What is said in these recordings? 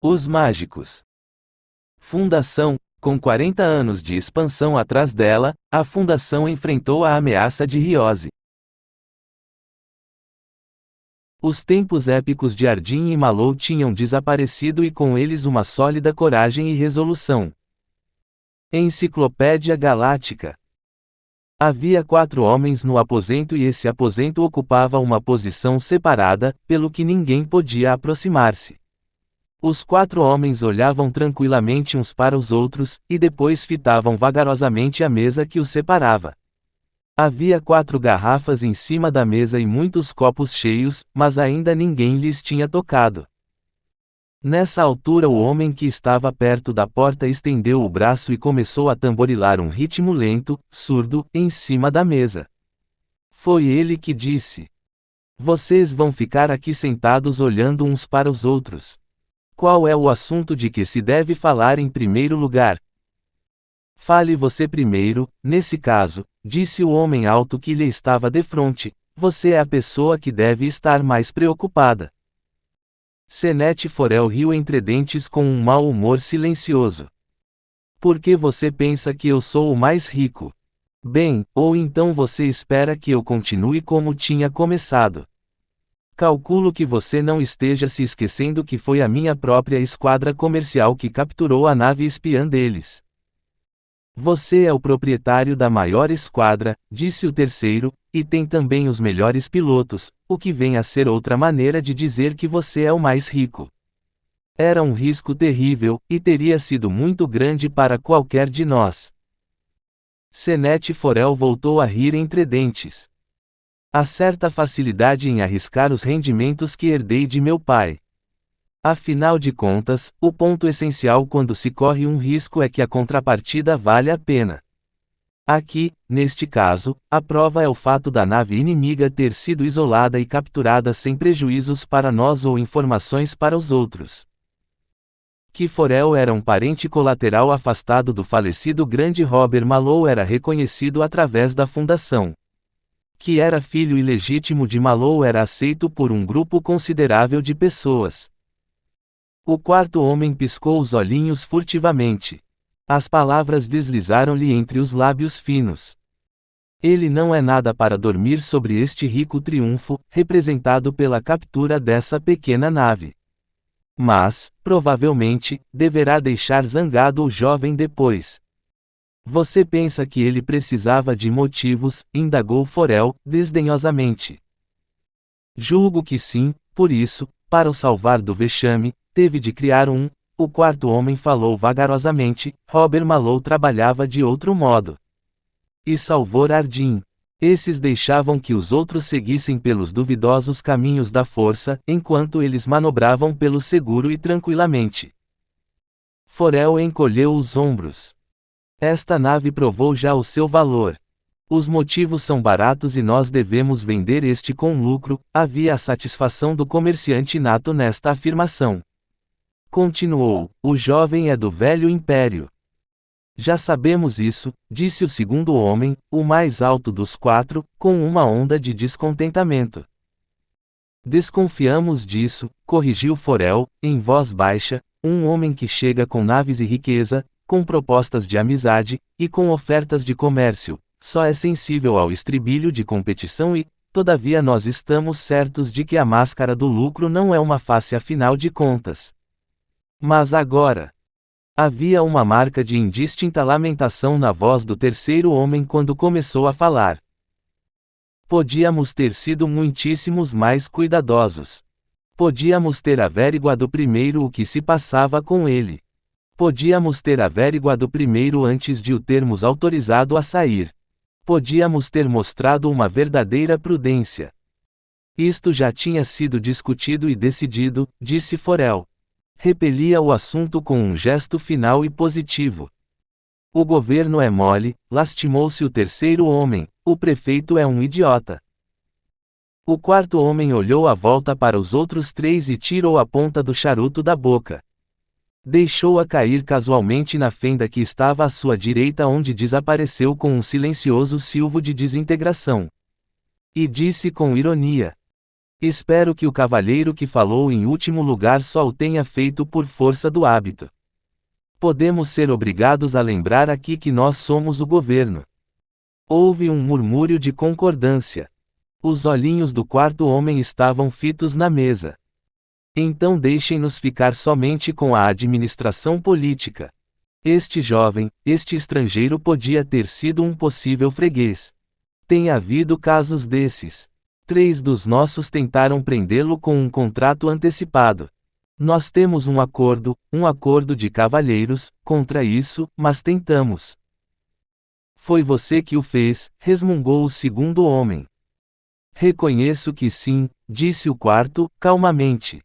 Os mágicos. Fundação. Com 40 anos de expansão atrás dela, a Fundação enfrentou a ameaça de Ryose. Os tempos épicos de Ardyn e Mallow tinham desaparecido e com eles uma sólida coragem e resolução. Enciclopédia Galáctica. Havia 4 homens no aposento e esse aposento ocupava uma posição separada, pelo que ninguém podia aproximar-se. Os 4 homens olhavam tranquilamente uns para os outros, e depois fitavam vagarosamente a mesa que os separava. Havia 4 garrafas em cima da mesa e muitos copos cheios, mas ainda ninguém lhes tinha tocado. Nessa altura o homem que estava perto da porta estendeu o braço e começou a tamborilar um ritmo lento, surdo, em cima da mesa. Foi ele que disse: "Vocês vão ficar aqui sentados olhando uns para os outros. Qual é o assunto de que se deve falar em primeiro lugar?" "Fale você primeiro, nesse caso", disse o homem alto que lhe estava defronte. "Você é a pessoa que deve estar mais preocupada." Senete Forel riu entre dentes com um mau humor silencioso. "Por que você pensa que eu sou o mais rico? Bem, ou então você espera que eu continue como tinha começado. Calculo que você não esteja se esquecendo que foi a minha própria esquadra comercial que capturou a nave espiã deles." "Você é o proprietário da maior esquadra", disse o terceiro, "e tem também os melhores pilotos, o que vem a ser outra maneira de dizer que você é o mais rico." Era um risco terrível, e teria sido muito grande para qualquer de nós. Senete Forel voltou a rir entre dentes. "Há certa facilidade em arriscar os rendimentos que herdei de meu pai. Afinal de contas, o ponto essencial quando se corre um risco é que a contrapartida vale a pena. Aqui, neste caso, a prova é o fato da nave inimiga ter sido isolada e capturada sem prejuízos para nós ou informações para os outros." Que Forel era um parente colateral afastado do falecido grande Robert Mallow era reconhecido através da Fundação. Que era filho ilegítimo de Mallow era aceito por um grupo considerável de pessoas. O quarto homem piscou os olhinhos furtivamente. As palavras deslizaram-lhe entre os lábios finos. "Ele não é nada para dormir sobre este rico triunfo, representado pela captura dessa pequena nave. Mas, provavelmente, deverá deixar zangado o jovem depois." "Você pensa que ele precisava de motivos?", indagou Forel, desdenhosamente. "Julgo que sim, por isso, para o salvar do vexame, teve de criar um." O quarto homem falou vagarosamente. "Robert Mallow trabalhava de outro modo. E salvou Ardyn. Esses deixavam que os outros seguissem pelos duvidosos caminhos da força, enquanto eles manobravam pelo seguro e tranquilamente." Forel encolheu os ombros. "Esta nave provou já o seu valor. Os motivos são baratos e nós devemos vender este com lucro." Havia a satisfação do comerciante nato nesta afirmação. Continuou: "O jovem é do velho império." "Já sabemos isso", disse o segundo homem, o mais alto dos 4, com uma onda de descontentamento. "Desconfiamos disso", corrigiu Forel, em voz baixa. "Um homem que chega com naves e riqueza, com propostas de amizade, e com ofertas de comércio, só é sensível ao estribilho de competição e, todavia nós estamos certos de que a máscara do lucro não é uma face afinal de contas." Mas agora... Havia uma marca de indistinta lamentação na voz do terceiro homem quando começou a falar. "Podíamos ter sido muitíssimos mais cuidadosos. Podíamos ter averiguado primeiro o que se passava com ele. Podíamos ter averiguado primeiro antes de o termos autorizado a sair. Podíamos ter mostrado uma verdadeira prudência." "Isto já tinha sido discutido e decidido", disse Forel. Repelia o assunto com um gesto final e positivo. "O governo é mole", lastimou-se o terceiro homem, "o prefeito é um idiota." O quarto homem olhou à volta para os outros 3 e tirou a ponta do charuto da boca. Deixou-a cair casualmente na fenda que estava à sua direita, onde desapareceu com um silencioso silvo de desintegração. E disse com ironia: Espero que o cavalheiro que falou em último lugar só o tenha feito por força do hábito. Podemos ser obrigados a lembrar aqui que nós somos o governo. Houve um murmúrio de concordância. Os olhinhos do quarto homem estavam fitos na mesa. Então deixem-nos ficar somente com a administração política. Este jovem, este estrangeiro podia ter sido um possível freguês. Tem havido casos desses. 3 dos nossos tentaram prendê-lo com um contrato antecipado. Nós temos um acordo de cavalheiros, contra isso, mas tentamos. Foi você que o fez, resmungou o segundo homem. Reconheço que sim, disse o quarto, calmamente.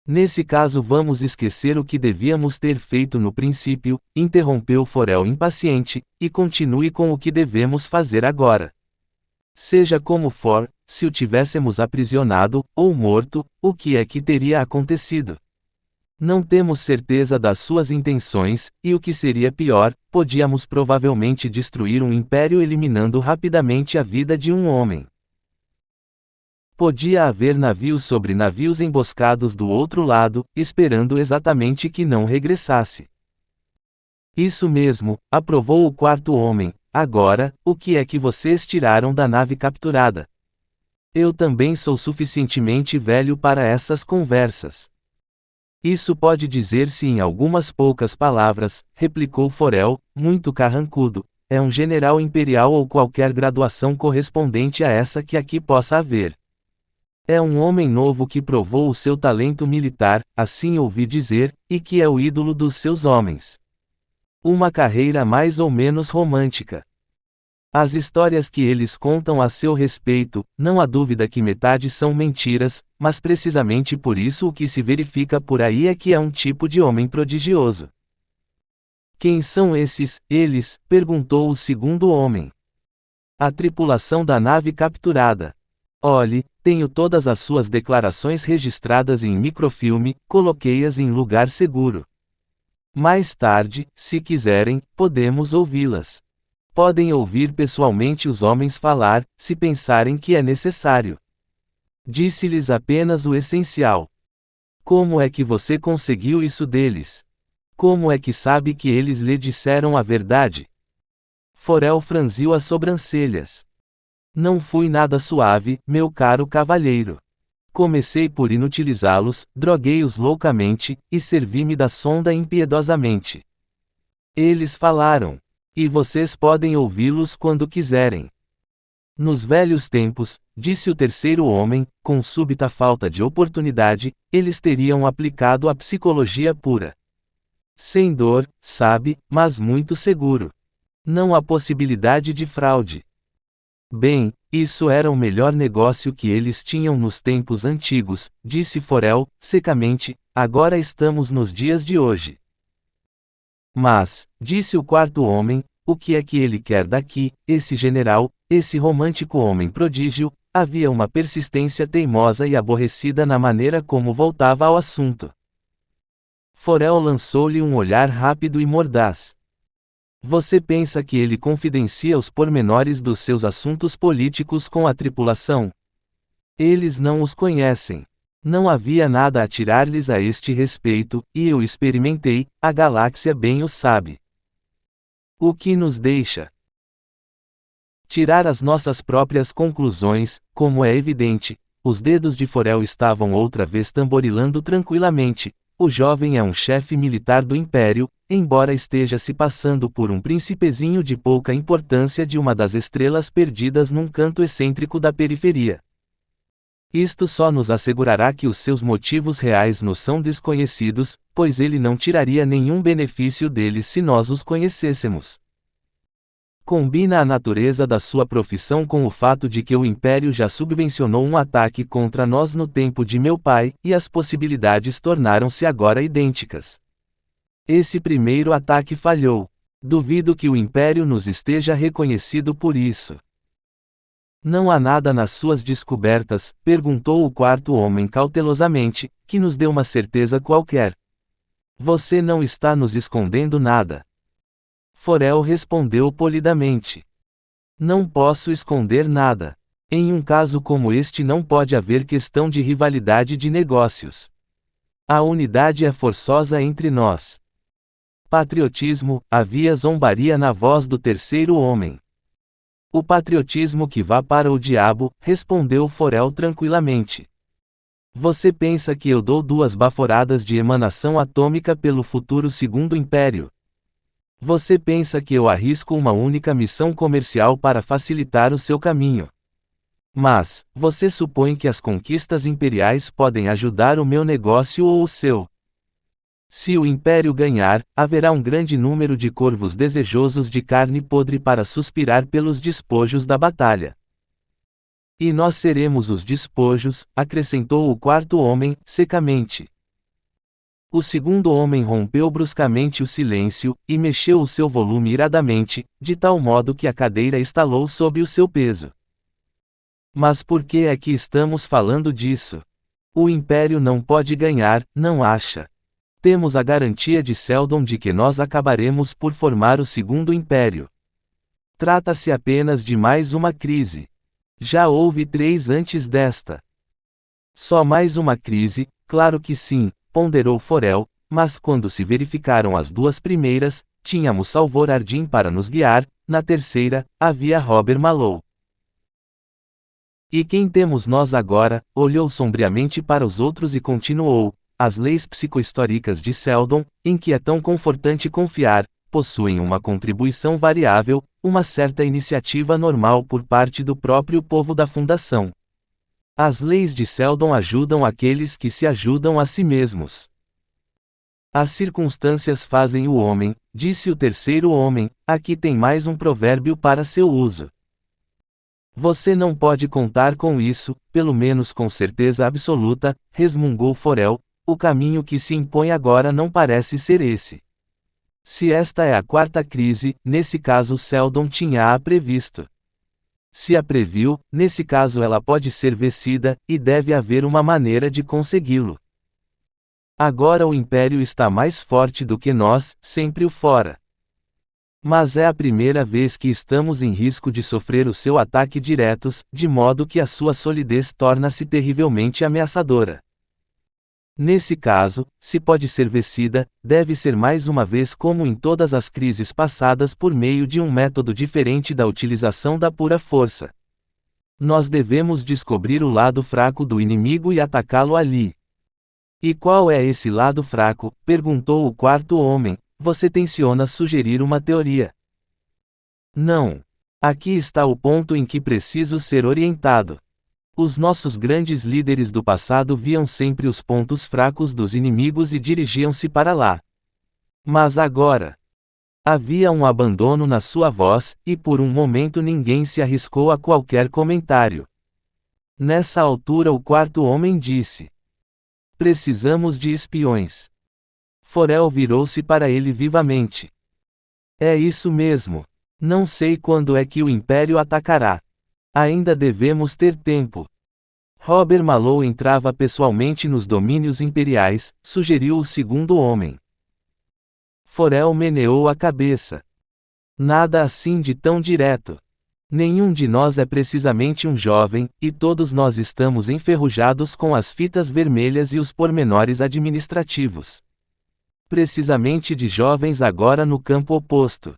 Nesse caso vamos esquecer o que devíamos ter feito no princípio, interrompeu Forel impaciente, e continue com o que devemos fazer agora. Seja como for, se o tivéssemos aprisionado, ou morto, o que é que teria acontecido? Não temos certeza das suas intenções, e o que seria pior, podíamos provavelmente destruir um império eliminando rapidamente a vida de um homem. Podia haver navios sobre navios emboscados do outro lado, esperando exatamente que não regressasse. Isso mesmo, aprovou o quarto homem. Agora, o que é que vocês tiraram da nave capturada? Eu também sou suficientemente velho para essas conversas. Isso pode dizer-se em algumas poucas palavras, replicou Forel, muito carrancudo. É um general imperial ou qualquer graduação correspondente a essa que aqui possa haver. É um homem novo que provou o seu talento militar, assim ouvi dizer, e que é o ídolo dos seus homens. Uma carreira mais ou menos romântica. As histórias que eles contam a seu respeito, não há dúvida que metade são mentiras, mas precisamente por isso o que se verifica por aí é que é um tipo de homem prodigioso. Quem são esses, eles? Perguntou o segundo homem. A tripulação da nave capturada. Olhe, tenho todas as suas declarações registradas em microfilme, coloquei-as em lugar seguro. Mais tarde, se quiserem, podemos ouvi-las. Podem ouvir pessoalmente os homens falar, se pensarem que é necessário. Disse-lhes apenas o essencial. Como é que você conseguiu isso deles? Como é que sabe que eles lhe disseram a verdade? Forel franziu as sobrancelhas. Não fui nada suave, meu caro cavalheiro. Comecei por inutilizá-los, droguei-os loucamente, e servi-me da sonda impiedosamente. Eles falaram. E vocês podem ouvi-los quando quiserem. Nos velhos tempos, disse o terceiro homem, com súbita falta de oportunidade, eles teriam aplicado a psicologia pura. Sem dor, sabe, mas muito seguro. Não há possibilidade de fraude. Bem, isso era o melhor negócio que eles tinham nos tempos antigos, disse Forel, secamente, agora estamos nos dias de hoje. Mas, disse o quarto homem, o que é que ele quer daqui, esse general, esse romântico homem prodígio? Havia uma persistência teimosa e aborrecida na maneira como voltava ao assunto. Forel lançou-lhe um olhar rápido e mordaz. Você pensa que ele confidencia os pormenores dos seus assuntos políticos com a tripulação? Eles não os conhecem. Não havia nada a tirar-lhes a este respeito, e eu experimentei, a galáxia bem o sabe. O que nos deixa tirar as nossas próprias conclusões, como é evidente. Os dedos de Forel estavam outra vez tamborilando tranquilamente. O jovem é um chefe militar do Império, embora esteja se passando por um príncipezinho de pouca importância de uma das estrelas perdidas num canto excêntrico da periferia. Isto só nos assegurará que os seus motivos reais nos são desconhecidos, pois ele não tiraria nenhum benefício deles se nós os conhecêssemos. Combina a natureza da sua profissão com o fato de que o Império já subvencionou um ataque contra nós no tempo de meu pai, e as possibilidades tornaram-se agora idênticas. Esse primeiro ataque falhou. Duvido que o Império nos esteja reconhecido por isso. Não há nada nas suas descobertas, perguntou o quarto homem cautelosamente, que nos dê uma certeza qualquer. Você não está nos escondendo nada. Forel respondeu polidamente. Não posso esconder nada. Em um caso como este não pode haver questão de rivalidade de negócios. A unidade é forçosa entre nós. Patriotismo, havia zombaria na voz do terceiro homem. O patriotismo que vá para o diabo, respondeu Forel tranquilamente. Você pensa que eu dou 2 baforadas de emanação atômica pelo futuro segundo império? Você pensa que eu arrisco uma única missão comercial para facilitar o seu caminho? Mas, você supõe que as conquistas imperiais podem ajudar o meu negócio ou o seu? Se o império ganhar, haverá um grande número de corvos desejosos de carne podre para suspirar pelos despojos da batalha. E nós seremos os despojos, acrescentou o quarto homem, secamente. O segundo homem rompeu bruscamente o silêncio, e mexeu o seu volume iradamente, de tal modo que a cadeira estalou sob o seu peso. Mas por que é que estamos falando disso? O Império não pode ganhar, não acha? Temos a garantia de Seldon de que nós acabaremos por formar o segundo Império. Trata-se apenas de mais uma crise. Já houve 3 antes desta. Só mais uma crise, claro que sim, ponderou Forel, mas quando se verificaram as 2 primeiras, tínhamos Salvor Ardim para nos guiar, na terceira, havia Robert Mallow. E quem temos nós agora? Olhou sombriamente para os outros e continuou. As leis psicohistóricas de Seldon, em que é tão confortante confiar, possuem uma contribuição variável, uma certa iniciativa normal por parte do próprio povo da fundação. As leis de Seldon ajudam aqueles que se ajudam a si mesmos. As circunstâncias fazem o homem, disse o terceiro homem, aqui tem mais um provérbio para seu uso. Você não pode contar com isso, pelo menos com certeza absoluta, resmungou Forel, o caminho que se impõe agora não parece ser esse. Se esta é a 4ª crise, nesse caso Seldon tinha-a previsto. Se a previu, nesse caso ela pode ser vencida, e deve haver uma maneira de consegui-lo. Agora o Império está mais forte do que nós, sempre o fora. Mas é a primeira vez que estamos em risco de sofrer o seu ataque diretos, de modo que a sua solidez torna-se terrivelmente ameaçadora. Nesse caso, se pode ser vencida, deve ser mais uma vez como em todas as crises passadas por meio de um método diferente da utilização da pura força. Nós devemos descobrir o lado fraco do inimigo e atacá-lo ali. E qual é esse lado fraco? Perguntou o quarto homem. Você tenciona sugerir uma teoria? Não. Aqui está o ponto em que preciso ser orientado. Os nossos grandes líderes do passado viam sempre os pontos fracos dos inimigos e dirigiam-se para lá. Mas agora, havia um abandono na sua voz, e por um momento ninguém se arriscou a qualquer comentário. Nessa altura o quarto homem disse: precisamos de espiões. Forel virou-se para ele vivamente. É isso mesmo. Não sei quando é que o Império atacará. Ainda devemos ter tempo. Robert Mallow entrava pessoalmente nos domínios imperiais, sugeriu o segundo homem. Forel meneou a cabeça. Nada assim de tão direto. Nenhum de nós é precisamente um jovem, e todos nós estamos enferrujados com as fitas vermelhas e os pormenores administrativos. Precisamente de jovens agora no campo oposto.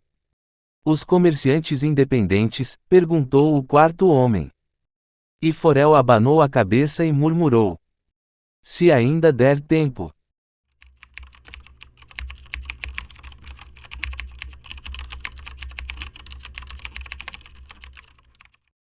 Os comerciantes independentes? Perguntou o quarto homem. E Forel abanou a cabeça e murmurou: se ainda der tempo.